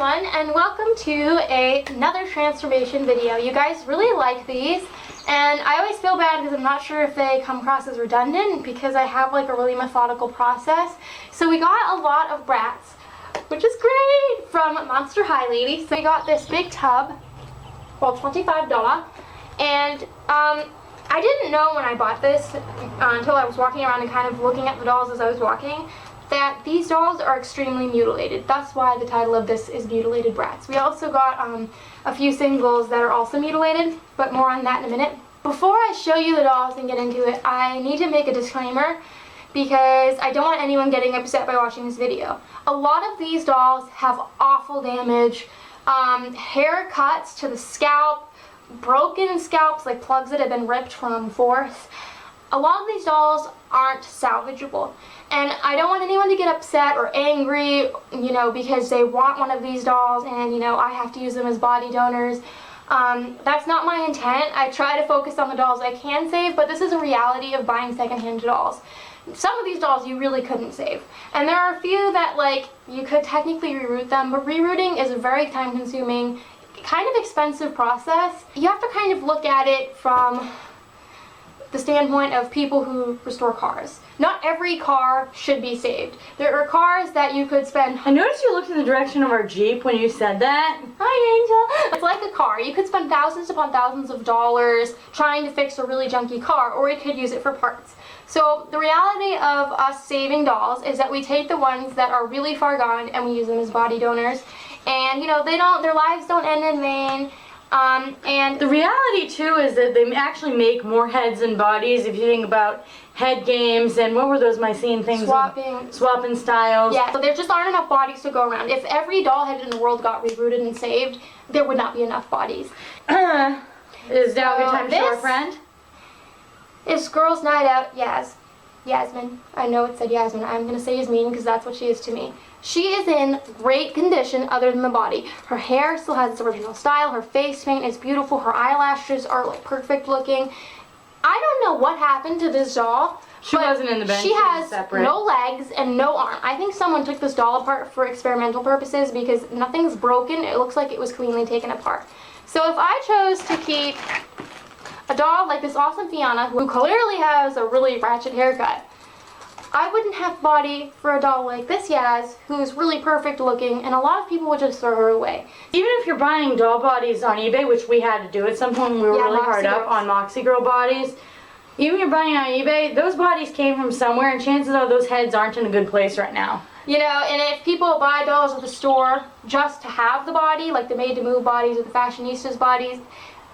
everyone, and welcome to another transformation video. You guys really like these, and I always feel bad because I'm not sure if they come across as redundant because I have like a really methodical process. So we got a lot of Bratz, which is great, from Monster High Lady. So we got this big tub, well, $25, and I didn't know when I bought this until I was walking around and kind of looking at the dolls as I was walking, that these dolls are extremely mutilated. That's why the title of this is Mutilated Bratz. We also got a few singles that are also mutilated, but more on that in a minute. Before I show you the dolls and get into it, I need to make a disclaimer because I don't want anyone getting upset by watching this video. A lot of these dolls have awful damage, hair cuts to the scalp, broken scalps, like plugs that have been ripped from force. A lot of these dolls aren't salvageable, and I don't want anyone to get upset or angry, you know, because they want one of these dolls and, you know, I have to use them as body donors. That's not my intent. I try to focus on the dolls I can save, but this is a reality of buying secondhand dolls. Some of these dolls you really couldn't save, and there are a few that, like, you could technically reroute them, but rerouting is a very time-consuming, kind of expensive process. You have to kind of look at it from the standpoint of people who restore cars. Not every car should be saved. There are cars that you could spend... I noticed you looked in the direction of our Jeep when you said that. Hi, Angel. It's like a car. You could spend thousands upon thousands of dollars trying to fix a really junky car, or you could use it for parts. So the reality of us saving dolls is that we take the ones that are really far gone and we use them as body donors. And, you know, their lives don't end in vain. And the reality too is that they actually make more heads and bodies. If you think about head games and what were those Mycene things? Swapping styles. Yeah, so there just aren't enough bodies to go around. If every doll head in the world got rerouted and saved, there would not be enough bodies. Is now a good time to show our friend? It's girls' night out. Yasmin. I know it said Yasmin. I'm gonna say Yasmin because that's what she is to me. She is in great condition other than the body. Her hair still has its original style, her face paint is beautiful, her eyelashes are like perfect looking. I don't know what happened to this doll. She wasn't in the bench. She has no legs and no arm. I think someone took this doll apart for experimental purposes because nothing's broken. It looks like it was cleanly taken apart. So if I chose to keep a doll like this awesome Fiona, who clearly has a really ratchet haircut, I wouldn't have body for a doll like this Yaz, who's really perfect looking, and a lot of people would just throw her away. Even if you're buying doll bodies on eBay, which we had to do at some point when we were really hard up on Moxie Girl bodies, even if you're buying on eBay, those bodies came from somewhere, and chances are those heads aren't in a good place right now. You know, and if people buy dolls at the store just to have the body, like the made-to-move bodies or the fashionistas bodies,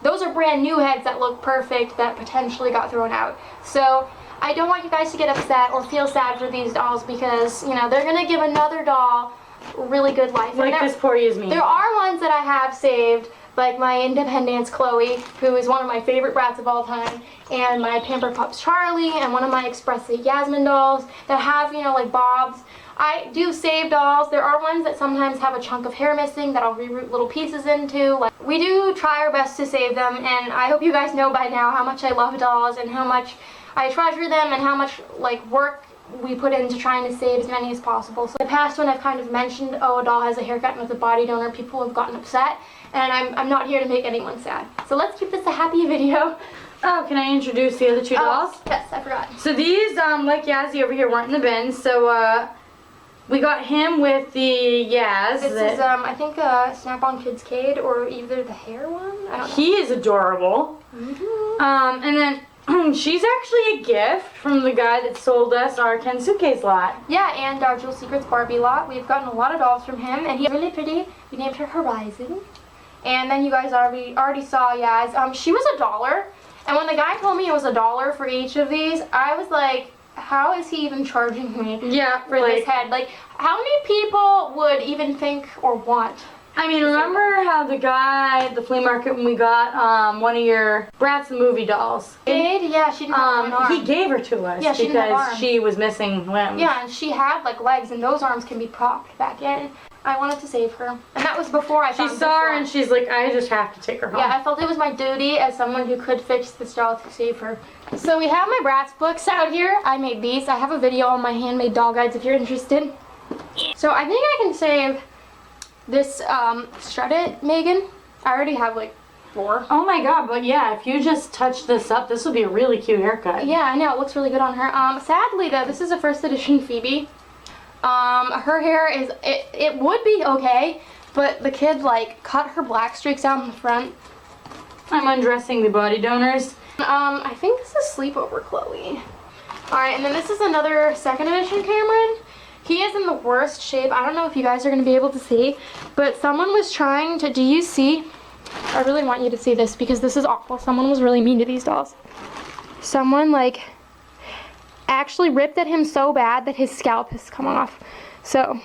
those are brand new heads that look perfect that potentially got thrown out. So I don't want you guys to get upset or feel sad for these dolls because, you know, they're going to give another doll a really good life. Like this poor Yasmin. There are ones that I have saved, like my Independence Chloe, who is one of my favorite Bratz of all time, and my Pamper Pups Charlie, and one of my Expressly Yasmin dolls that have, you know, like bobs. I do save dolls. There are ones that sometimes have a chunk of hair missing that I'll reroute little pieces into. Like, we do try our best to save them, and I hope you guys know by now how much I love dolls and how much I treasure them and how much like work we put into trying to save as many as possible. So in the past when I've kind of mentioned, oh, a doll has a haircut and with a body donor, people have gotten upset, and I'm not here to make anyone sad. So let's keep this a happy video. Oh, can I introduce the other two dolls? Yes, I forgot. So these, like Yazzie over here, weren't in the bin, so we got him with the Yaz. This is, I think, a Snap-on Kids Cade, or either the hair one? I don't know. He is adorable. Mm-hmm. And then she's actually a gift from the guy that sold us our Kensuke's lot. Yeah, and our Jewel Secrets Barbie lot. We've gotten a lot of dolls from him, and he's really pretty. We named her Horizon. And then you guys already saw Yaz. She was $1, and when the guy told me it was $1 for each of these, I was like, how is he even charging me for this head? Like, how many people would even think or want? I mean, remember how the guy at the flea market when we got one of your Bratz the movie dolls? Yeah, she didn't have an arm. He gave her to us because she was missing limbs. Yeah, and she had like legs, and those arms can be propped back in. I wanted to save her, and that was before I found She saw her and she's like, I just have to take her home. Yeah, I felt it was my duty as someone who could fix this doll to save her. So we have my Bratz books out here. I made these. I have a video on my handmade doll guides if you're interested. So I think I can save this Shred It, Megan. I already have like 4. Oh my god, but yeah, if you just touch this up, this would be a really cute haircut. Yeah, I know, it looks really good on her. Sadly though, this is a first edition Phoebe. Her hair is, it would be okay, but the kid like cut her black streaks out in the front. I'm undressing the body donors. I think this is Sleepover Chloe. Alright, and then this is another second edition Cameron. He is in the worst shape. I don't know if you guys are going to be able to see, but someone was trying to, do you see? I really want you to see this because this is awful. Someone was really mean to these dolls. Someone like actually ripped at him so bad that his scalp has come off. So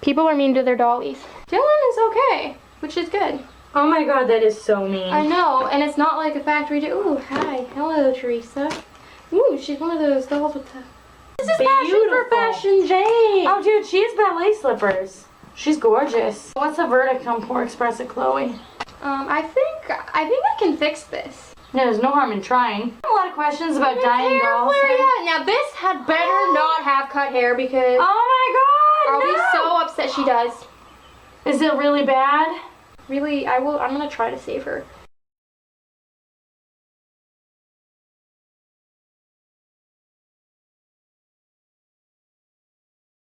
people are mean to their dollies. Dylan is okay, which is good. Oh my god, that is so mean. I know, and it's not like a factory. Ooh, hi. Hello, Teresa. Ooh, she's one of those dolls with the... This is Fashion for Fashion Jane. Oh, dude, she has ballet slippers. She's gorgeous. What's the verdict on Poor Express at Chloe? I think I can fix this. Yeah, there's no harm in trying. A lot of questions about dying dolls. Yeah. Now this had better not have cut hair because oh my god, I'll be so upset she does. Is it really bad? Really, I'm gonna try to save her.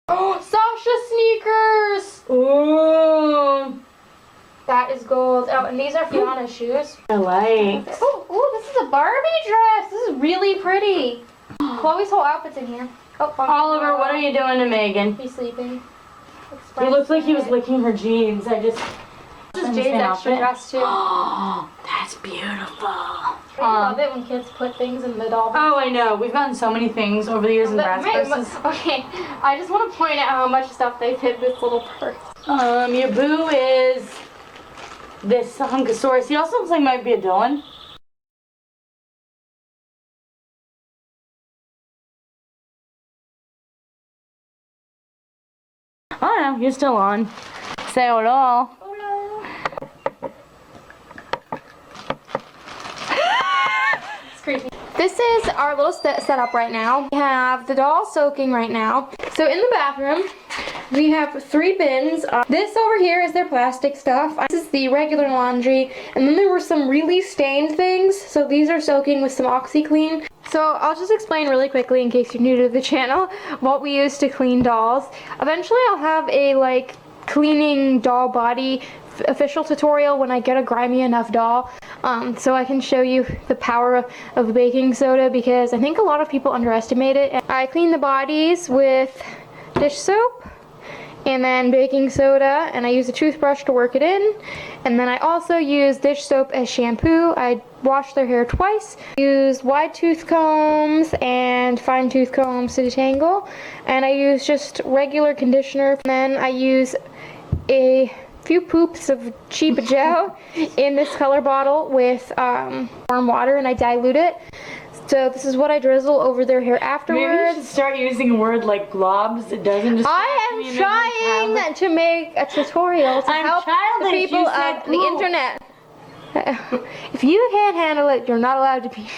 Oh, Sasha sneakers! Ooh. That is gold. Oh, and these are Fiona's shoes. I like. Oh, this is a Barbie dress. This is really pretty. Chloe's whole outfit's in here. Oh, Oliver, what are you doing to Megan? He's sleeping. He looks like he was licking her jeans. This is Jade's extra dress too. Oh, that's beautiful. I love it when kids put things in the doll box. Oh, I know. We've gotten so many things over the years in Bratz purses. Okay, I just want to point out how much stuff they fit this little purse. Your boo is this Hunkosaurus. He also looks like he might be a Dylan. Oh no, you're still on. Say hello. It's creepy. This is our little setup right now. We have the doll soaking right now. So in the bathroom, we have 3 bins. This over here is their plastic stuff. This is the regular laundry. And then there were some really stained things. So these are soaking with some OxyClean. So I'll just explain really quickly in case you're new to the channel what we use to clean dolls. Eventually I'll have a like cleaning doll body official tutorial when I get a grimy enough doll. So I can show you the power of baking soda because I think a lot of people underestimate it. And I clean the bodies with dish soap and then baking soda, and I use a toothbrush to work it in, and then I also use dish soap as shampoo. I wash their hair twice, use wide tooth combs and fine tooth combs to detangle, and I use just regular conditioner, and then I use a few poops of cheap gel in this color bottle with warm water, and I dilute it. So this is what I drizzle over their hair afterwards. Maybe you should start using a word like globs. It doesn't just. I am trying to make a tutorial to help the people of the internet. If you can't handle it, you're not allowed to be.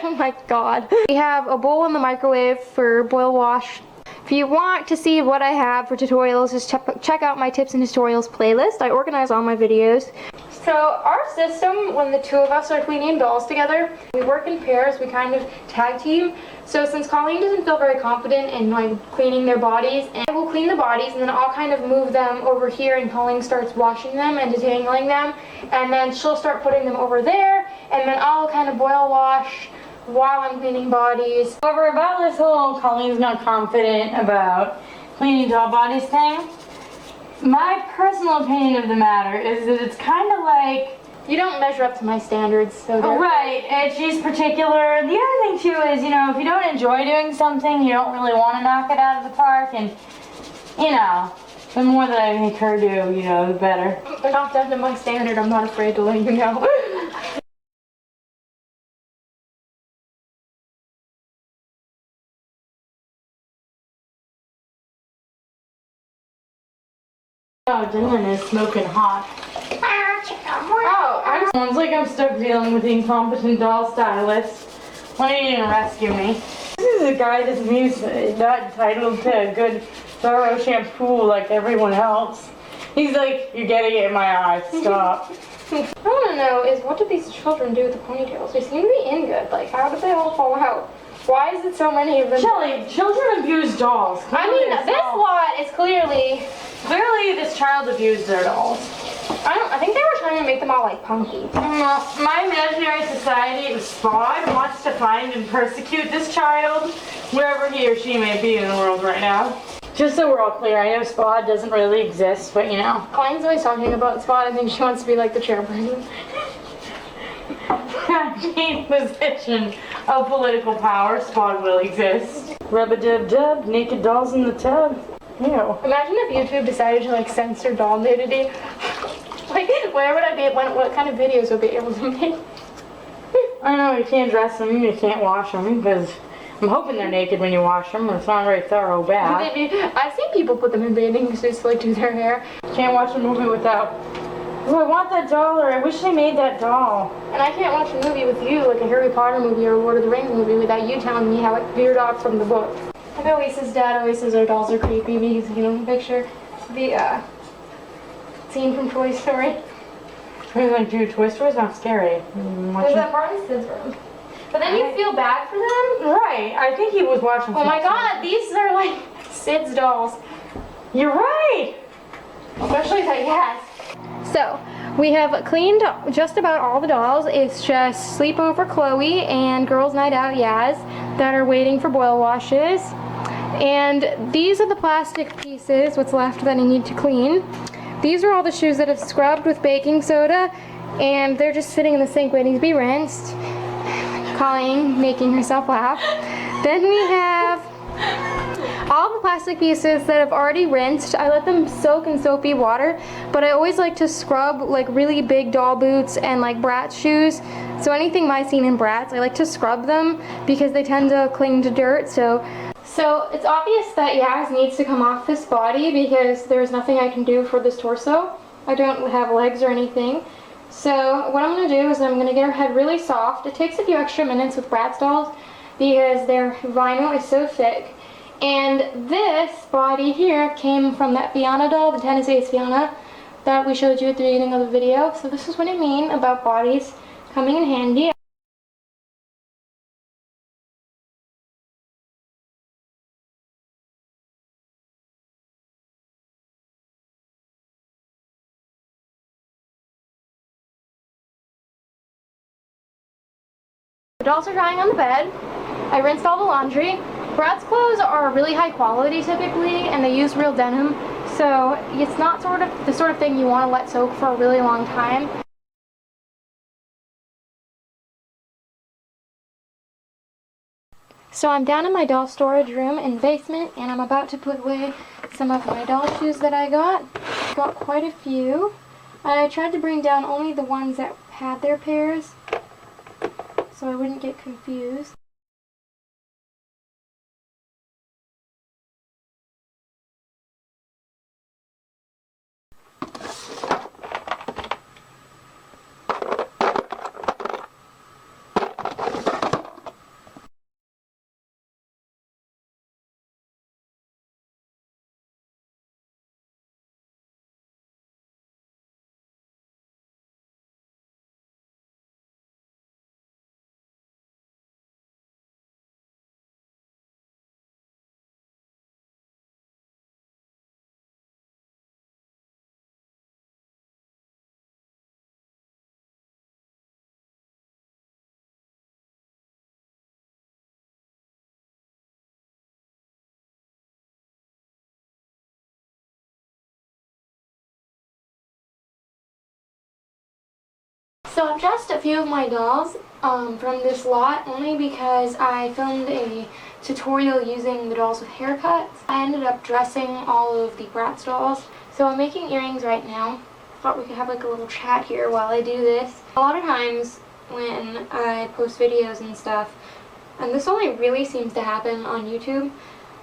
Oh my god. We have a bowl in the microwave for boil wash. If you want to see what I have for tutorials, just check out my tips and tutorials playlist. I organize all my videos. So our system, when the 2 of us are cleaning dolls together, we work in pairs, we kind of tag team. So since Colleen doesn't feel very confident in like cleaning their bodies, and I will clean the bodies and then I'll kind of move them over here and Colleen starts washing them and detangling them. And then she'll start putting them over there and then I'll kind of boil wash while I'm cleaning bodies. However, about this whole Colleen's not confident about cleaning doll bodies thing, my personal opinion of the matter is that it's kind of like... You don't measure up to my standards, so... Right, and she's particular. The other thing too is, you know, if you don't enjoy doing something, you don't really want to knock it out of the park, and, you know, the more that I make her do, you know, the better. They're not done to my standard, I'm not afraid to let you know. Oh, Dylan is smoking hot. Oh, sounds like I'm stuck dealing with the incompetent doll stylist. When are you gonna rescue me? This is a guy that's not entitled to a good thorough shampoo like everyone else. He's like, you're getting it in my eyes. Stop. I want to know is what did these children do with the ponytails? They seem to be in good. Like, how did they all fall out? Why is it so many of them? Shelly, children abuse dolls. I mean, this lot is clearly this child abused their dolls. I think they were trying to make them all like punky. My imaginary society of Spod wants to find and persecute this child wherever he or she may be in the world right now. Just so we're all clear, I know Spod doesn't really exist, but you know. Colleen's always talking about Spot. I think she wants to be like the chairperson. Main position of political power, Spod will exist. Rub-a-dub-dub, naked dolls in the tub. Ew. Imagine if YouTube decided to like censor doll nudity. Like, where would I be? What kind of videos would be able to make? I know, you can't dress them, you can't wash them, because I'm hoping they're naked when you wash them, or it's not a very thorough bath. I've seen people put them in bathing suits to like do their hair. Can't watch a movie without. Oh, I want that doll, or I wish they made that doll. And I can't watch a movie with you, like a Harry Potter movie or a Lord of the Rings movie, without you telling me how it veered off from the book. I know Lisa's dad always says our dolls are creepy because, you know, picture the scene from Toy Story. Like, dude, Toy Story's not scary. There's that part in Sid's room. But then you feel bad for them? Right, I think he was watching. Oh my god, these are like Sid's dolls. You're right! Especially that, yes. So, we have cleaned just about all the dolls. It's just Sleepover Chloe and Girls Night Out Yaz that are waiting for boil washes. And these are the plastic pieces, what's left that I need to clean. These are all the shoes that have scrubbed with baking soda, and they're just sitting in the sink waiting to be rinsed. Colleen making herself laugh. Then we have all the plastic pieces that have already rinsed. I let them soak in soapy water, but I always like to scrub like really big doll boots and like Bratz shoes. So anything Mycene and Bratz, I like to scrub them because they tend to cling to dirt. So it's obvious that Yaz needs to come off this body because there's nothing I can do for this torso. I don't have legs or anything. So what I'm going to do is I'm going to get her head really soft. It takes a few extra minutes with Bratz dolls because their vinyl is so thick. And this body here came from that Fiona doll, the Tennessee Fiona, that we showed you at the beginning of the video. So this is what I mean about bodies coming in handy. The dolls are drying on the bed. I rinsed all the laundry. Bratz clothes are really high quality typically, and they use real denim, so it's not the sort of thing you want to let soak for a really long time. So I'm down in my doll storage room in the basement, and I'm about to put away some of my doll shoes that I got. Got quite a few. I tried to bring down only the ones that had their pairs, so I wouldn't get confused. So I've dressed a few of my dolls from this lot only because I filmed a tutorial using the dolls with haircuts. I ended up dressing all of the Bratz dolls. So I'm making earrings right now. Thought we could have like a little chat here while I do this. A lot of times when I post videos and stuff, and this only really seems to happen on YouTube,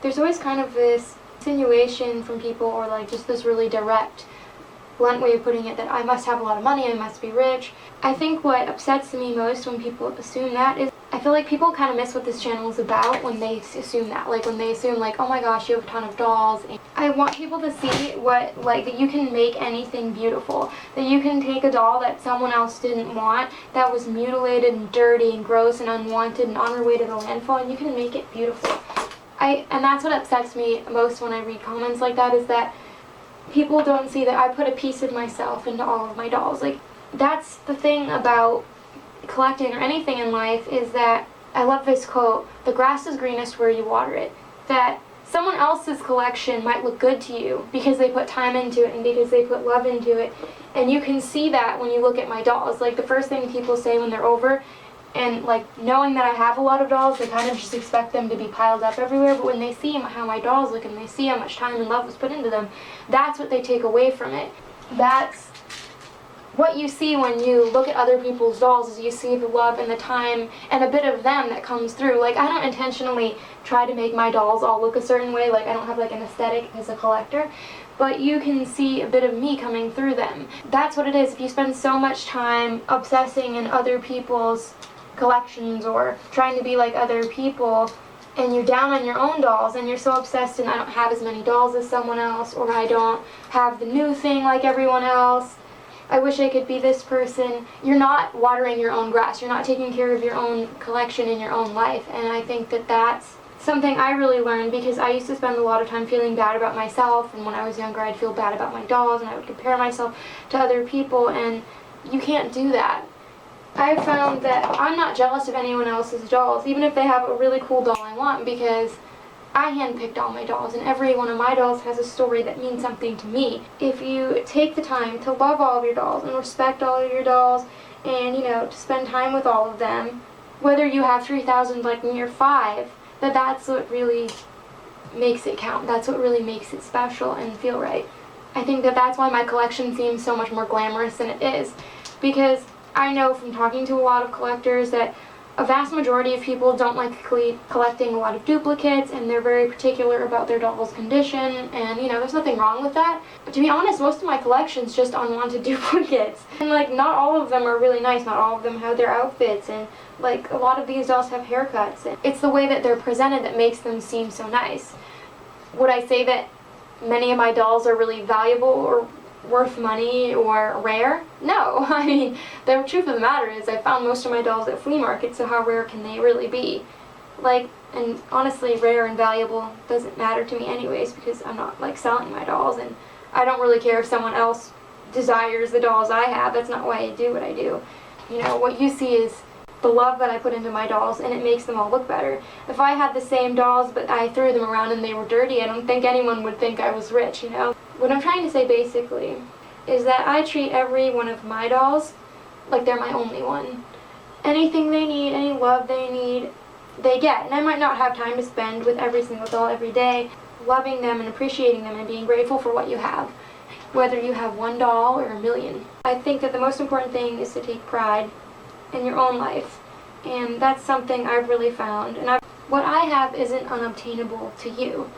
there's always kind of this insinuation from people, or like just this really direct, blunt way of putting it, that I must have a lot of money, I must be rich. I think what upsets me most when people assume that is, I feel like people kind of miss what this channel is about when they assume that. Like when they assume like, oh my gosh, you have a ton of dolls. And I want people to see what, like, that you can make anything beautiful. That you can take a doll that someone else didn't want, that was mutilated and dirty and gross and unwanted and on her way to the landfill, and you can make it beautiful. And that's what upsets me most when I read comments like that, is that people don't see that I put a piece of myself into all of my dolls. Like, that's the thing about collecting or anything in life, is that, I love this quote, the grass is greenest where you water it. That someone else's collection might look good to you because they put time into it and because they put love into it. And you can see that when you look at my dolls. Like, the first thing people say when they're over, and like, knowing that I have a lot of dolls, they kind of just expect them to be piled up everywhere. But when they see how my dolls look and they see how much time and love was put into them, that's what they take away from it. That's what you see when you look at other people's dolls, is you see the love and the time and a bit of them that comes through. Like, I don't intentionally try to make my dolls all look a certain way. Like, I don't have like an aesthetic as a collector, but you can see a bit of me coming through them. That's what it is. If you spend so much time obsessing in other people's collections or trying to be like other people, and you're down on your own dolls and you're so obsessed and I don't have as many dolls as someone else, or I don't have the new thing like everyone else, I wish I could be this person. You're not watering your own grass. You're not taking care of your own collection in your own life. And I think that that's something I really learned, because I used to spend a lot of time feeling bad about myself, and when I was younger I'd feel bad about my dolls and I would compare myself to other people, and you can't do that. I found that I'm not jealous of anyone else's dolls, even if they have a really cool doll I want, because I handpicked all my dolls, and every one of my dolls has a story that means something to me. If you take the time to love all of your dolls and respect all of your dolls, and, you know, to spend time with all of them, whether you have 3,000 like me or 5, that's what really makes it count. That's what really makes it special and feel right. I think that that's why my collection seems so much more glamorous than it is, because I know from talking to a lot of collectors that a vast majority of people don't like collecting a lot of duplicates, and they're very particular about their doll's condition, and, you know, there's nothing wrong with that. But to be honest, most of my collection's just unwanted duplicates. And, like, not all of them are really nice, not all of them have their outfits, and, like, a lot of these dolls have haircuts. And it's the way that they're presented that makes them seem so nice. Would I say that many of my dolls are really valuable or worth money or rare? No. I mean, the truth of the matter is I found most of my dolls at flea markets, so how rare can they really be? Like, and honestly, rare and valuable doesn't matter to me anyways, because I'm not like selling my dolls, and I don't really care if someone else desires the dolls I have. That's not why I do what I do. You know, what you see is the love that I put into my dolls, and it makes them all look better. If I had the same dolls but I threw them around and they were dirty, I don't think anyone would think I was rich, you know? What I'm trying to say basically is that I treat every one of my dolls like they're my only one. Anything they need, any love they need, they get. And I might not have time to spend with every single doll every day, loving them and appreciating them and being grateful for what you have, whether you have one doll or a million. I think that the most important thing is to take pride in your own life, and that's something I've really found. And what I have isn't unobtainable to you.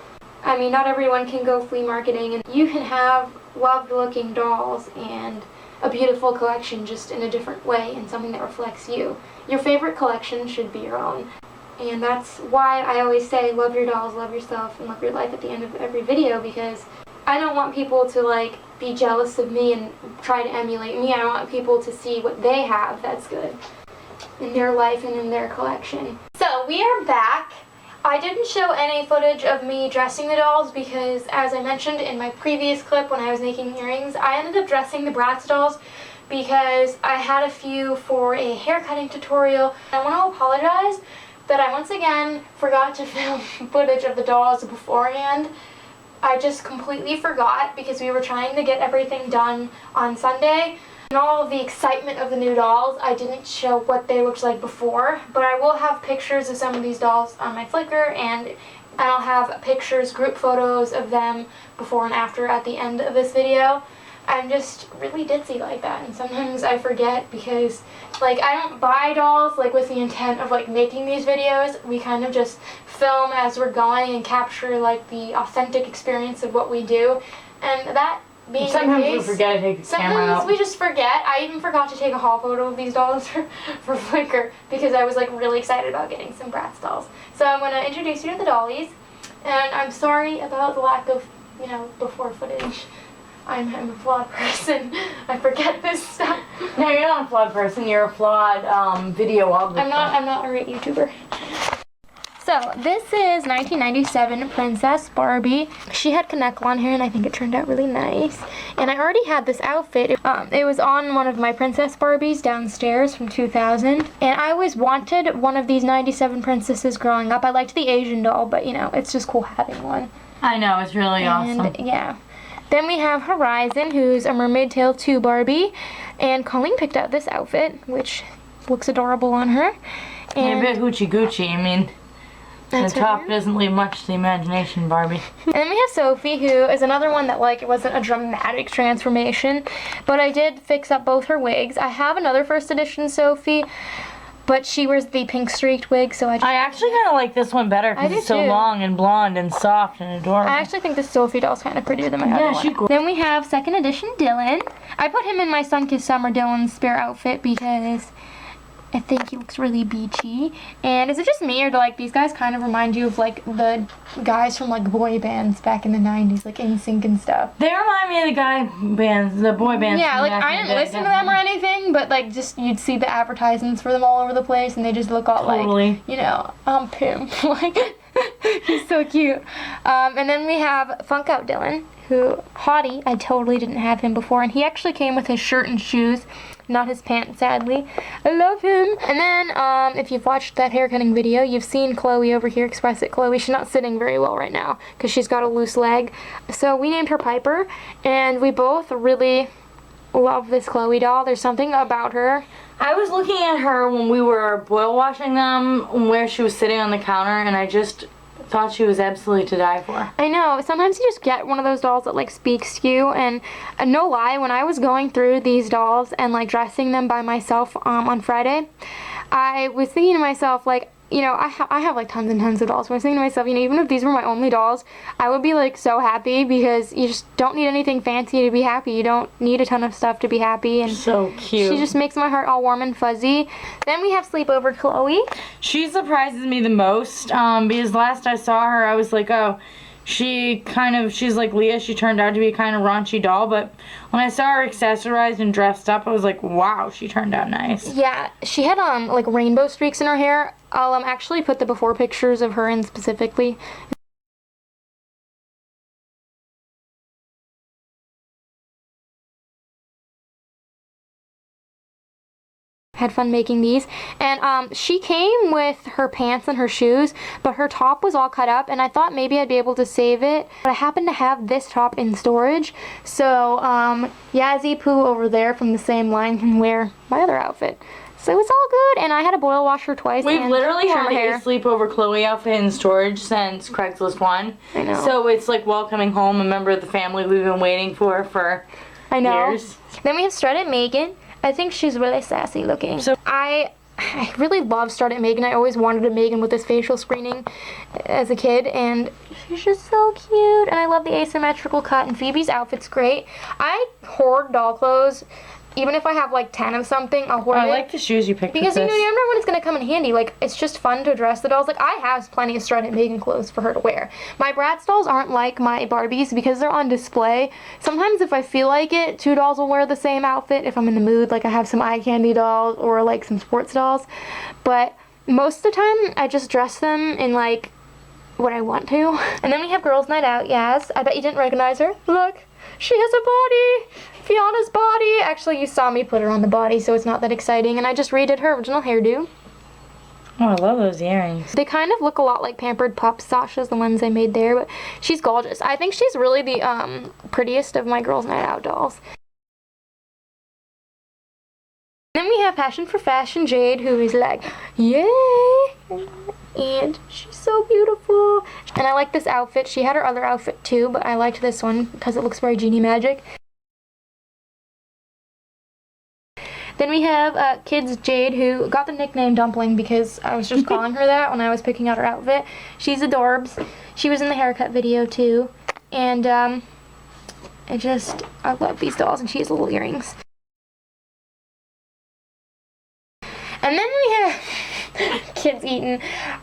I mean, not everyone can go flea marketing, and you can have loved looking dolls and a beautiful collection just in a different way, and something that reflects you. Your favorite collection should be your own. And that's why I always say love your dolls, love yourself, and love your life at the end of every video, because I don't want people to like be jealous of me and try to emulate me. I want people to see what they have that's good in their life and in their collection. So we are back. I didn't show any footage of me dressing the dolls because, as I mentioned in my previous clip when I was making earrings, I ended up dressing the Bratz dolls because I had a few for a haircutting tutorial. I want to apologize that I once again forgot to film footage of the dolls beforehand. I just completely forgot because we were trying to get everything done on Sunday. And all of the excitement of the new dolls, I didn't show what they looked like before, but I will have pictures of some of these dolls on my Flickr, and I'll have pictures, group photos of them before and after at the end of this video. I'm just really ditzy like that, and sometimes I forget because, like, I don't buy dolls, like, with the intent of, like, making these videos. We kind of just film as we're going and capture, like, the authentic experience of what we do, and that being sometimes the case, we forget to take the camera out. Sometimes we just forget. I even forgot to take a haul photo of these dolls for Flickr because I was, like, really excited about getting some Bratz dolls. So I'm going to introduce you to the dollies, and I'm sorry about the lack of you know, before footage. I'm a flawed person. I forget this stuff. No, you're not a flawed person. You're a flawed videographer. I'm not a great YouTuber. So, this is 1997 Princess Barbie. She had connect on hair and I think it turned out really nice. And I already had this outfit. It was on one of my Princess Barbies downstairs from 2000. And I always wanted one of these 97 princesses growing up. I liked the Asian doll, but you know, it's just cool having one. I know, it's really awesome. Yeah. Then we have Horizon, who's a Mermaid Tale 2 Barbie. And Colleen picked out this outfit, which looks adorable on her. And a bit hoochie goochie, I mean. The top doesn't leave much to the imagination, Barbie. And then we have Sophie, who is another one that, like, it wasn't a dramatic transformation, but I did fix up both her wigs. I have another first edition Sophie, but she wears the pink streaked wig, so I actually kind of like this one better because it's so long and blonde and soft and adorable. I actually think the Sophie doll's kind of prettier than my other one. Then we have second edition Dylan. I put him in my Sunkissed Summer Dylan's spare outfit because I think he looks really beachy. And is it just me, or do like these guys kind of remind you of like the guys from like boy bands back in the 90s, like NSYNC and stuff? They remind me of the boy bands. Yeah, like I didn't listen to them or anything, but like just you'd see the advertisements for them all over the place, and they just look all like, you know, pimp. Like he's so cute. And then we have Funk Out Dylan, who hottie. I totally didn't have him before, and he actually came with his shirt and shoes. Not his pants, sadly. I love him. And then, if you've watched that haircutting video, you've seen Chloe over here, Express It Chloe. She's not sitting very well right now because she's got a loose leg. So we named her Piper, and we both really love this Chloe doll. There's something about her. I was looking at her when we were boil washing them, where she was sitting on the counter, and I just thought she was absolutely to die for. I know. Sometimes you just get one of those dolls that like speaks to you, and no lie, when I was going through these dolls and like dressing them by myself on Friday, I was thinking to myself, like, you know, I have like tons and tons of dolls. So I was thinking to myself, you know, even if these were my only dolls, I would be like so happy, because you just don't need anything fancy to be happy. You don't need a ton of stuff to be happy. And so cute. She just makes my heart all warm and fuzzy. Then we have Sleepover Chloe. She surprises me the most, because last I saw her, I was like, oh, she's like Leah. She turned out to be a kind of raunchy doll, but when I saw her accessorized and dressed up, I was like, wow, she turned out nice. Yeah, she had like rainbow streaks in her hair. I'll actually put the before pictures of her in specifically. Had fun making these, and she came with her pants and her shoes, but her top was all cut up, and I thought maybe I'd be able to save it, but I happened to have this top in storage, so Yazzie Poo over there from the same line can wear my other outfit. So it's all good, and I had to boil wash her twice. We've literally had a Sleepover Chloe outfit in storage since Craigslist 1. I know. So it's like welcoming home a member of the family we've been waiting for years. Then we have Strut Megan. I think she's really sassy looking. So I really love Strut Megan. I always wanted a Megan with this facial screening as a kid, and she's just so cute. And I love the asymmetrical cut, and Phoebe's outfit's great. I hoard doll clothes. Even if I have like 10 of something, I'll hoard it. I like the shoes you picked. Because you never know when it's going to come in handy. Like, it's just fun to dress the dolls. Like, I have plenty of Strut Megan clothes for her to wear. My Bratz dolls aren't like my Barbies because they're on display. Sometimes if I feel like it, two dolls will wear the same outfit if I'm in the mood. Like, I have some eye candy dolls or like some sports dolls. But most of the time, I just dress them in like what I want to. And then we have Girls Night Out, Yaz. I bet you didn't recognize her. Look, she has a body. Fiona's body. Actually, you saw me put her on the body, so it's not that exciting. And I just redid her original hairdo. Oh, I love those earrings. They kind of look a lot like Pampered Pups. Sasha's the ones I made there, but she's gorgeous. I think she's really the prettiest of my Girls Night Out dolls. Then we have Passion for Fashion Jade, who is like, yay! And she's so beautiful. And I like this outfit. She had her other outfit too, but I liked this one because it looks very Genie Magic. Then we have Kids Jade, who got the nickname Dumpling because I was just calling her that when I was picking out her outfit. She's adorbs. She was in the haircut video too. And I love these dolls, and she has little earrings. And then we have Kids Eaten.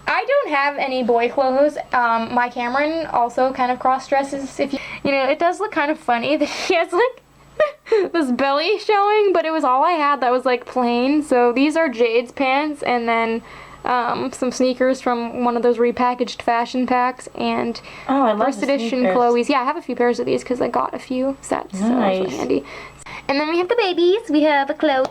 I don't have any boy clothes. My Cameron also kind of cross-dresses. If you You know, it does look kind of funny that he has like this belly showing, but it was all I had that was like plain. So these are Jade's pants, and then some sneakers from one of those repackaged fashion packs, and first edition Chloe's. Yeah, I have a few pairs of these because I got a few sets. Nice. So that's really handy. And then we have the babies. We have a Chloe.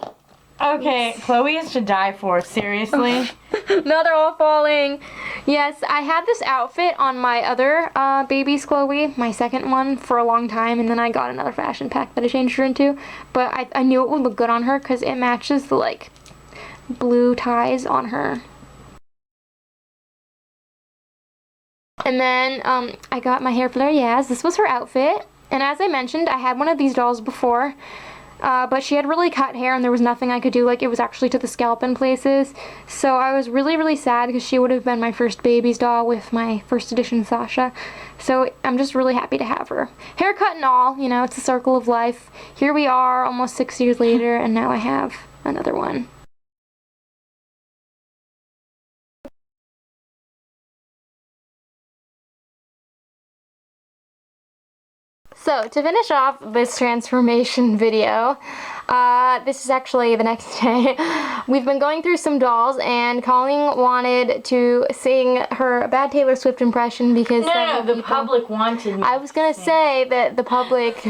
Okay, Chloe is to die for, seriously. No, they're all falling. Yes, I had this outfit on my other baby's Chloe, my second one, for a long time, and then I got another fashion pack that I changed her into. But I knew it would look good on her because it matches the like blue ties on her. And then I got my hair flare. Yes, this was her outfit. And as I mentioned, I had one of these dolls before. But she had really cut hair and there was nothing I could do. Like, it was actually to the scalp in places. So I was really, really sad because she would have been my first baby's doll with my first edition Sasha. So I'm just really happy to have her. Haircut and all, you know, it's a circle of life. Here we are almost 6 years later, and now I have another one. So, to finish off this transformation video, this is actually the next day. We've been going through some dolls, and Colleen wanted to sing her bad Taylor Swift impression because the public wanted me. I was gonna say that the public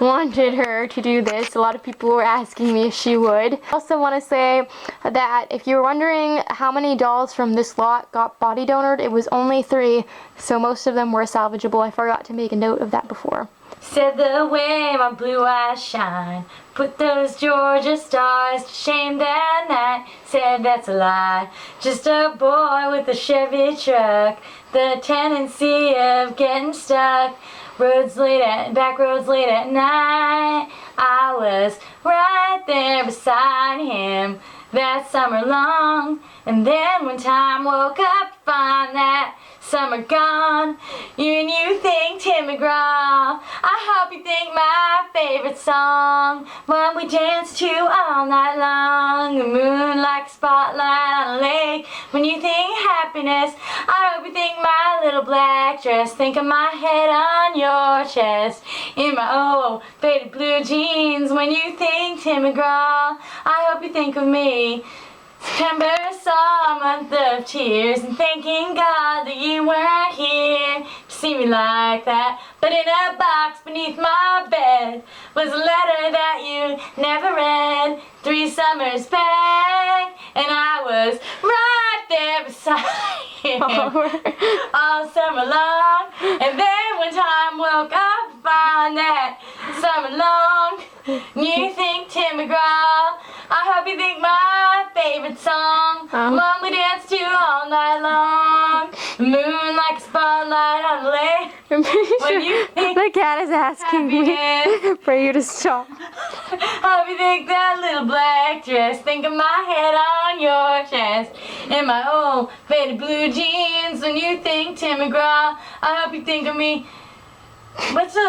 wanted her to do this. A lot of people were asking me if she would. I also want to say that if you're wondering how many dolls from this lot got body donored, it was only 3, so most of them were salvageable. I forgot to make a note of that before. Said the way my blue eyes shine, put those Georgia stars to shame that night. Said that's a lie, just a boy with a Chevy truck, the tendency of getting stuck. Back roads late at night. I was right there beside him that summer long. And then when time woke up, find that summer gone. You think Tim McGraw. I hope you think my favorite song, one we dance to all night long. The moon like a spotlight on a lake. When you think happiness, I hope you think my little black dress. Think of my head on your chest, in my old faded blue jeans. When you think Tim McGraw, I hope you think of me. September saw a month of tears, and thanking God that you weren't here to see me like that. But in a box beneath my bed was a letter that you never read. 3 summers back, and I was right there beside him all summer long. And then when time woke up, found that summer long. You think Tim McGraw, I hope you think my favorite song, one we dance to all night long. The moon like a spotlight on the lake. When you think the cat is asking me for you to stop. Hope you think that little black dress. Think of my head on your chest, and my old faded blue jeans. When you think Tim McGraw, I hope you think of me. What's the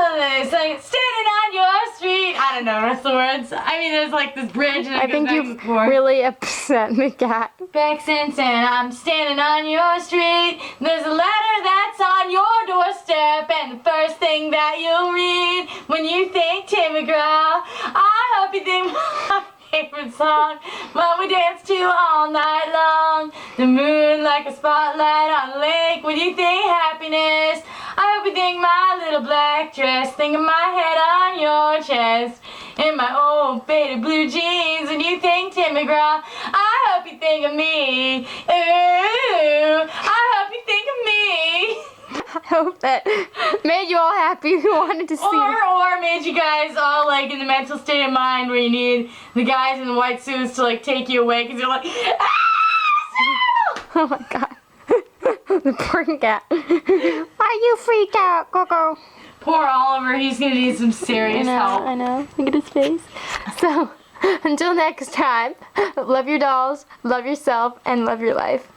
saying? Standing on your street. I don't know the rest of the words. I mean, there's like this bridge. And I think you've really upset the cat. Back since and I'm standing on your street. There's a letter that's on your doorstep, and the first thing that you'll read when you think Tim McGraw. I hope you think my favorite song, one we dance to all night long. The moon like a spotlight on a lake. When you think happiness, I hope you think my little black dress. Think of my head on your chest, in my old faded blue jeans. When you think Tim McGraw, I hope you think of me. Ooh, I hope you think of me. I hope that made you all happy who wanted to see it. Or made you guys all like in the mental state of mind where you need the guys in the white suits to like take you away because you're like, ah, oh my god. The poor cat. Why you freaked out, Coco? Poor Oliver, he's gonna need some serious help. I know. Look at his face. So, until next time, love your dolls, love yourself, and love your life.